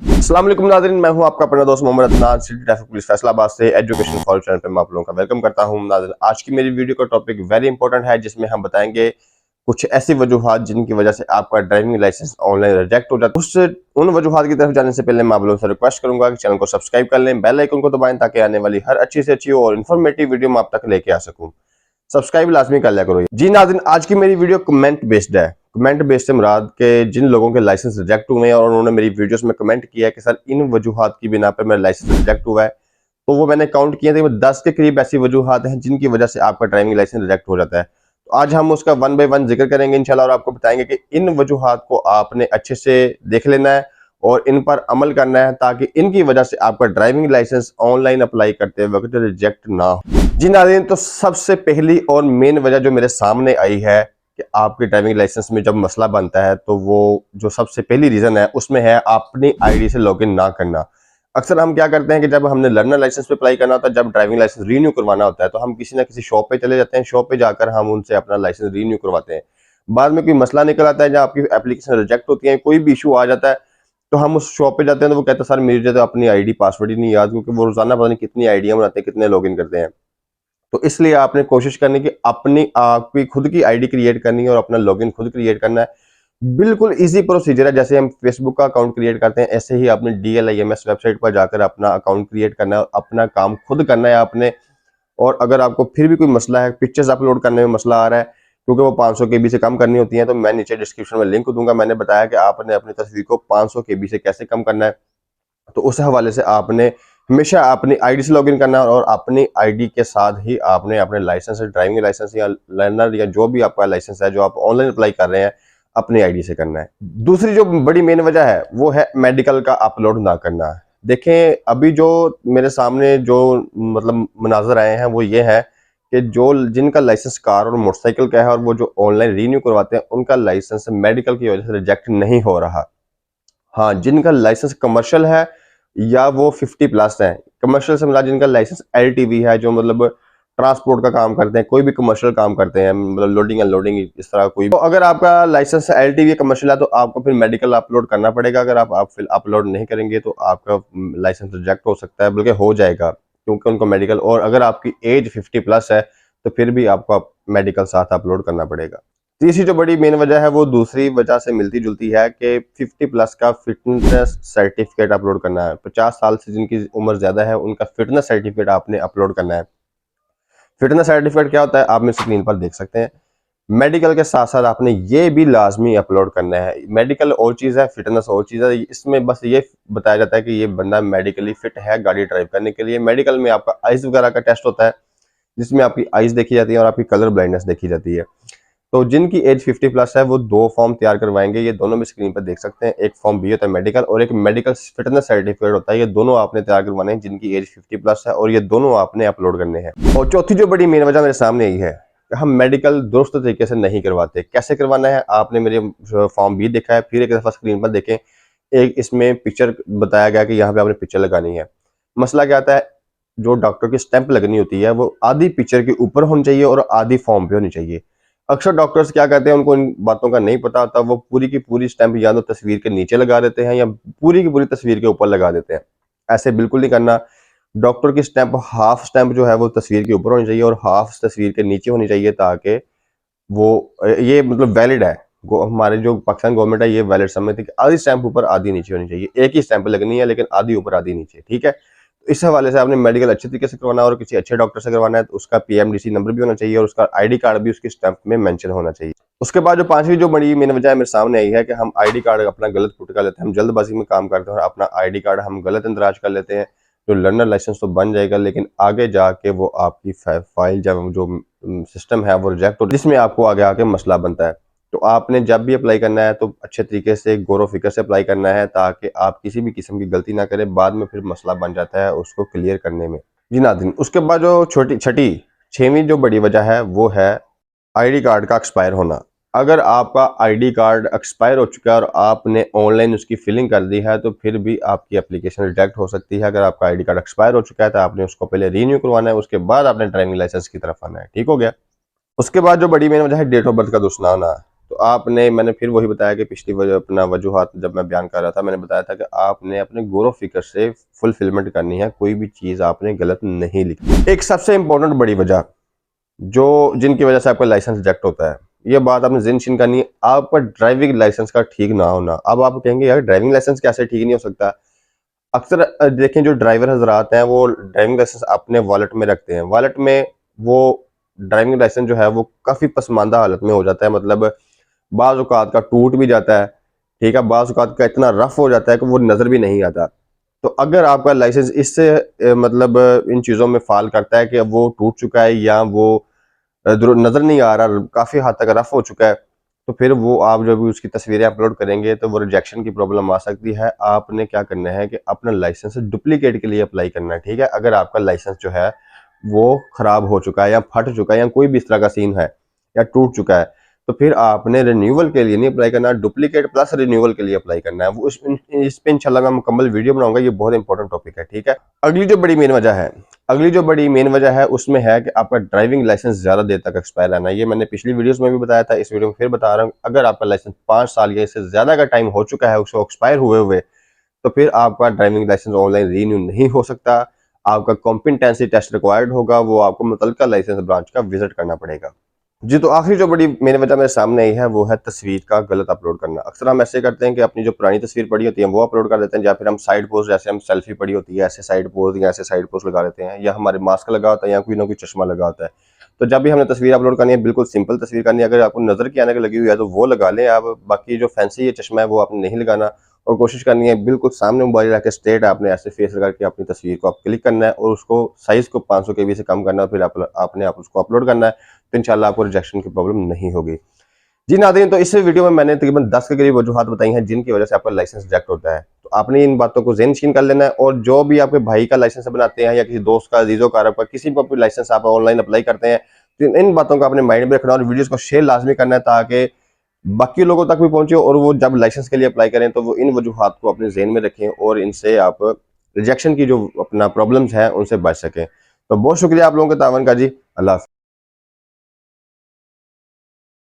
अस्सलाम वालेकुम नाज़रीन, मैं हूं आपका अपना दोस्त Mohammad Adnan city traffic police Faisalabad से एजुकेशन फॉर चैनल पे मैं आप लोगों का वेलकम करता हूं। नाज़रीन, आज की मेरी वीडियो का टॉपिक वेरी इंपॉर्टेंट है, जिसमें हम बताएंगे कुछ ऐसी वजूहात जिनकी वजह से आपका ड्राइविंग लाइसेंस ऑनलाइन रिजेक्ट हो जाता है। उन वजूहात की तरफ जाने से पहले मैं आप लोगों से रिक्वेस्ट करूंगा कि चैनल को सब्सक्राइब कर लें, बेल आइकन को दबाएं ताकि आने वाली हर अच्छी से अच्छी और इन्फॉर्मेटिव वीडियो मैं आप तक लेके आ सकूं। सब्सक्राइब लाजमी कर लिया करो जी। नाज़रीन, आज की मेरी वीडियो कमेंट बेस्ड है। कमेंट बेस्ड से मुराद के जिन लोगों के लाइसेंस रिजेक्ट हुए हैं और उन्होंने मेरी वीडियोस में कमेंट किया है कि सर इन वजूहात की बिना पर मेरा लाइसेंस रिजेक्ट हुआ है, तो वो मैंने काउंट किया था। 10 के करीब ऐसी वजूहात हैं जिनकी वजह से आपका ड्राइविंग लाइसेंस रिजेक्ट हो जाता है। तो आज हम उसका 1 बाय 1 जिक्र करेंगे इंशाल्लाह, और आपको बताएंगे कि इन वजूहात को आपने अच्छे से देख लेना है और इन पर अमल करना है ताकि इनकी वजह से आपका ड्राइविंग लाइसेंस ऑनलाइन अप्लाई करते वक्त रिजेक्ट ना हो। जी नाज़रीन, तो सबसे पहली और मेन वजह जो मेरे सामने आई है कि आपके ड्राइविंग लाइसेंस में जब मसला बनता है, तो वो जो सबसे पहली रीजन है उसमें है अपनी आईडी से लॉगिन ना करना। अक्सर हम क्या करते हैं कि जब हमने लर्नर लाइसेंस पे अप्लाई करना होता है, जब ड्राइविंग लाइसेंस रीन्यू करवाना होता है, तो हम किसी ना किसी शॉप पे चले जाते हैं। शॉप पे जाकर हम उनसे अपना लाइसेंस रीन्यू करवाते हैं। बाद में कोई मसला निकल आता है, जहाँ आपकी एप्लीकेशन रिजेक्ट होती है, कोई भी इशू आ जाता है, तो हम उस शॉप पे जाते हैं तो वो कहते हैं सर मेरी तो अपनी आईडी पासवर्ड ही नहीं याद, क्योंकि वो रोजाना पता नहीं कितनी आईडियां बनाते हैं, कितने लॉगिन करते हैं। तो इसलिए आपने कोशिश करनी कि अपनी आपकी खुद की आईडी क्रिएट करनी है और अपना लॉगिन खुद क्रिएट करना है। बिल्कुल इजी प्रोसीजर है। जैसे हम फेसबुक का अकाउंट क्रिएट करते हैं, ऐसे ही आपने DLIMS वेबसाइट पर जाकर अपना अकाउंट क्रिएट करना है, अपना काम खुद करना है आपने। और अगर आपको फिर भी कोई मसला है, पिक्चर्स अपलोड करने में मसला आ रहा है, क्योंकि वो 500 KB से कम करनी होती है, तो मैं नीचे डिस्क्रिप्शन में लिंक दूंगा। मैंने बताया कि आपने अपनी तस्वीर को 500 KB से कैसे कम करना है। तो उस हवाले से आपने हमेशा अपनी आईडी से लॉगिन करना है और अपनी आईडी के साथ ही आपने अपने लाइसेंस, ड्राइविंग लाइसेंस या लर्नर या जो भी आपका लाइसेंस है जो आप ऑनलाइन अप्लाई कर रहे हैं, अपनी आईडी से करना है। दूसरी जो बड़ी मेन वजह है वो है मेडिकल का अपलोड ना करना। देखें, अभी जो मेरे सामने जो मतलब मनाजर आए हैं वो ये है कि जो जिनका लाइसेंस कार और मोटरसाइकिल का है और वो जो ऑनलाइन रीन्यू करवाते हैं, उनका लाइसेंस मेडिकल की वजह से रिजेक्ट नहीं हो रहा। हाँ, जिनका लाइसेंस कमर्शियल है या वो 50+ है, कमर्शियल से मतलब जिनका लाइसेंस LTV है, जो मतलब ट्रांसपोर्ट का काम करते हैं, कोई भी कमर्शियल काम करते हैं, मतलब लोडिंग अनलोडिंग इस तरह कोई। तो अगर आपका लाइसेंस LTV कमर्शियल है तो आपको फिर मेडिकल अपलोड करना पड़ेगा। अगर आप फिर अपलोड नहीं करेंगे तो आपका लाइसेंस रिजेक्ट हो सकता है, बल्कि हो जाएगा, क्योंकि उनको मेडिकल, और अगर आपकी एज 50+ है तो फिर भी आपको मेडिकल साथ अपलोड करना पड़ेगा। तीसरी जो बड़ी मेन वजह है वो दूसरी वजह से मिलती जुलती है कि 50+ का फिटनेस सर्टिफिकेट अपलोड करना है। 50 साल से जिनकी उम्र ज्यादा है उनका फिटनेस सर्टिफिकेट आपने अपलोड करना है। फिटनेस सर्टिफिकेट क्या होता है आप मेरी स्क्रीन पर देख सकते हैं। मेडिकल के साथ साथ आपने ये भी लाजमी अपलोड करना है। मेडिकल और चीज़ है, फिटनेस और चीज़ है। इसमें बस ये बताया जाता है कि ये बंदा मेडिकली फिट है गाड़ी ड्राइव करने के लिए। मेडिकल में आपका आइज वगैरह का टेस्ट होता है, जिसमें आपकी आइज देखी जाती है और आपकी कलर ब्लाइंडनेस देखी जाती है। तो जिनकी एज 50+ है वो 2 फॉर्म तैयार करवाएंगे, ये दोनों भी स्क्रीन पर देख सकते हैं। एक फॉर्म बी होता है मेडिकल, और एक मेडिकल फिटनेस सर्टिफिकेट होता है। ये दोनों आपने तैयार करवाने हैं जिनकी एज 50+ है, और ये दोनों आपने अपलोड करने हैं। और चौथी जो बड़ी मेन वजह मेरे सामने यही है कि हम मेडिकल दुरुस्त तरीके से नहीं करवाते। कैसे करवाना है आपने मेरे फॉर्म बी देखा है, फिर एक दफा स्क्रीन पर देखें। एक इसमें पिक्चर बताया गया कि यहाँ पे आपने पिक्चर लगानी है। मसला क्या आता है, जो डॉक्टर की स्टैंप लगनी होती है वो आधी पिक्चर के ऊपर होनी चाहिए और आधी फॉर्म पे होनी चाहिए। अक्सर डॉक्टर्स क्या करते हैं, उनको इन बातों का नहीं पता होता, वो पूरी की पूरी स्टैंप या तो तस्वीर के नीचे लगा देते हैं या पूरी की पूरी तस्वीर के ऊपर लगा देते हैं। ऐसे बिल्कुल नहीं करना। डॉक्टर की स्टैंप, हाफ स्टैंप जो है वो तस्वीर के ऊपर होनी चाहिए और हाफ तस्वीर के नीचे होनी चाहिए, ताकि वो ये मतलब वैलिड है। हमारे जो पाकिस्तान गवर्नमेंट है ये वैलिड समझती है कि आधी स्टैंप ऊपर आधी नीचे होनी चाहिए। एक ही स्टैंप लगनी है लेकिन आधी ऊपर आधी नीचे, ठीक है। तो इस हवाले से आपने मेडिकल अच्छे तरीके से करवाना है और किसी अच्छे डॉक्टर से करवाना है तो उसका PMDC नंबर भी होना चाहिए और उसका ID कार्ड भी उसकी स्टैंप में मेंशन होना चाहिए। उसके बाद जो पांचवी जो बड़ी मेन वजह मेरे सामने आई है कि हम ID कार्ड अपना गलत पुट कर लेते हैं। हम जल्दबाजी में काम करते हैं और अपना ID कार्ड हम गलत इंदराज कर लेते हैं। जो लर्नर लाइसेंस तो बन जाएगा, लेकिन आगे जाके वो आपकी फाइल जब जो सिस्टम है वो रिजेक्ट हो, जिसमें आपको आगे आके मसला बनता है। तो आपने जब भी अप्लाई करना है तो अच्छे तरीके से गौर फिक्र से अप्लाई करना है, ताकि आप किसी भी किस्म की गलती ना करें। बाद में फिर मसला बन जाता है उसको क्लियर करने में। जी नाज़रीन, उसके बाद जो छठवीं जो बड़ी वजह है वो है ID कार्ड का एक्सपायर होना। अगर आपका ID कार्ड एक्सपायर हो चुका है और आपने ऑनलाइन उसकी फिलिंग कर दी है तो फिर भी आपकी एप्लीकेशन रिजेक्ट हो सकती है। अगर आपका ID कार्ड एक्सपायर हो चुका है तो आपने उसको पहले रीन्यू करवाना है, उसके बाद आपने ड्राइविंग लाइसेंस की तरफ आना है, ठीक हो गया। उसके बाद जो बड़ी मेन वजह है डेट ऑफ बर्थ का दुरुस्त ना होना। तो आपने, मैंने फिर वही बताया कि पिछली अपना वजूहात जब मैं बयान कर रहा था, मैंने बताया था कि आपने अपने गौर फिक्र से फुलफिलमेंट करनी है, कोई भी चीज़ आपने गलत नहीं लिखी। एक सबसे इंपॉर्टेंट बड़ी वजह जो जिनकी वजह से आपका लाइसेंस रिजेक्ट होता है, ये बात आपने ज़हन करनी है, आपका ड्राइविंग लाइसेंस का ठीक ना होना। अब आप कहेंगे यार ड्राइविंग लाइसेंस कैसे ठीक नहीं हो सकता? अक्सर देखें, जो ड्राइवर हजरात हैं वो ड्राइविंग लाइसेंस अपने वॉलेट में रखते हैं। वॉलेट में वो ड्राइविंग लाइसेंस जो है वो काफ़ी पसमानदा हालत में हो जाता है, मतलब बाज़ औक़ात का टूट भी जाता है, ठीक है, बाज़ औक़ात का इतना रफ हो जाता है कि वो नज़र भी नहीं आता। तो अगर आपका लाइसेंस इससे मतलब इन चीज़ों में फ़ॉल करता है कि वो टूट चुका है या वो नज़र नहीं आ रहा, काफ़ी हद तक रफ हो चुका है, तो फिर वो आप जब भी उसकी तस्वीरें अपलोड करेंगे तो वो रिजेक्शन की प्रॉब्लम आ सकती है। आपने क्या करना है कि अपना लाइसेंस डुप्लीकेट के लिए अप्लाई करना है, ठीक है। अगर आपका लाइसेंस जो है वो ख़राब हो चुका है या फट चुका है या कोई भी इस तरह का सीन है या टूट चुका है, तो फिर आपने रिन्यूअल के लिए नहीं अप्लाई करना, डुप्लीकेट प्लस रिन्यूअल के लिए अप्लाई करना है। वो इस पे इंशाल्लाह मैं मुकम्मल वीडियो बनाऊंगा, ये बहुत इंपॉर्टेंट टॉपिक है, ठीक है। अगली जो बड़ी मेन वजह है उसमें है कि आपका ड्राइविंग लाइसेंस ज़्यादा देर तक एक्सपायर रहना। ये मैंने पिछली वीडियोस में भी बताया था, इस वीडियो में फिर बता रहा हूँ। अगर आपका लाइसेंस 5 साल या इससे ज़्यादा का टाइम हो चुका है उसको एक्सपायर हुए हुए, तो फिर आपका ड्राइविंग लाइसेंस ऑनलाइन रीन्यू नहीं हो सकता। आपका कॉम्पिटेंसी टेस्ट रिक्वायर्ड होगा, वो आपको मुतल्लिका लाइसेंस ब्रांच का विजिट करना पड़ेगा। जी, तो आखिरी जो बड़ी मेन वजह मेरे सामने आई है वो है तस्वीर का गलत अपलोड करना। अक्सर हम ऐसे करते हैं कि अपनी जो पुरानी तस्वीर पड़ी होती है वो अपलोड कर देते हैं, या फिर हम साइड पोज, जैसे हम सेल्फी पड़ी होती है ऐसे साइड पोज या ऐसे साइड पोज लगा देते हैं, या हमारे मास्क लगा होता है या कोई ना कोई चश्मा लगा होता है। तो जब भी हमने तस्वीर अपलोड करनी है, बिल्कुल सिंपल तस्वीर करनी है। अगर आपको नजर की आने की लगी हुई है तो वो लगा लें आप, बाकी जो फैंसी ये चश्मा है वो आपने नहीं लगाना। और कोशिश करनी है बिल्कुल सामने मोबाइल रख के स्ट्रेट आपने ऐसे फेस लगा के अपनी तस्वीर को आप क्लिक करना है और उसको साइज को 500 KB से कम करना है, फिर आपने उसको अपलोड करना है, तो इंशाल्लाह आपको रिजेक्शन की प्रॉब्लम नहीं होगी। जी नाज़रीन, तो इस वीडियो में मैंने तकरीबन 10 के करीब वजूहात बताई हैं जिनकी वजह से आपका लाइसेंस रिजेक्ट होता है। तो आपने इन बातों को ज़हन-नशीन कर लेना है, और जो भी आपके भाई का लाइसेंस बनाते हैं या किसी दोस्त का, अजीज़ों का, आपका किसी भी लाइसेंस आप ऑनलाइन अप्लाई करते हैं, तो इन बातों को आपने माइंड में रखना और वीडियोस को शेयर लाजमी करना है, ताकि बाकी लोगों तक भी पहुंचे और वो जब लाइसेंस के लिए अप्लाई करें तो वो इन वजूहात को अपने ज़हन में रखें और इनसे आप रिजेक्शन की जो अपना प्रॉब्लम्स हैं उनसे बच सकें। तो बहुत शुक्रिया आप लोगों के तावन का जी। अल्लाह हाफ़िज़।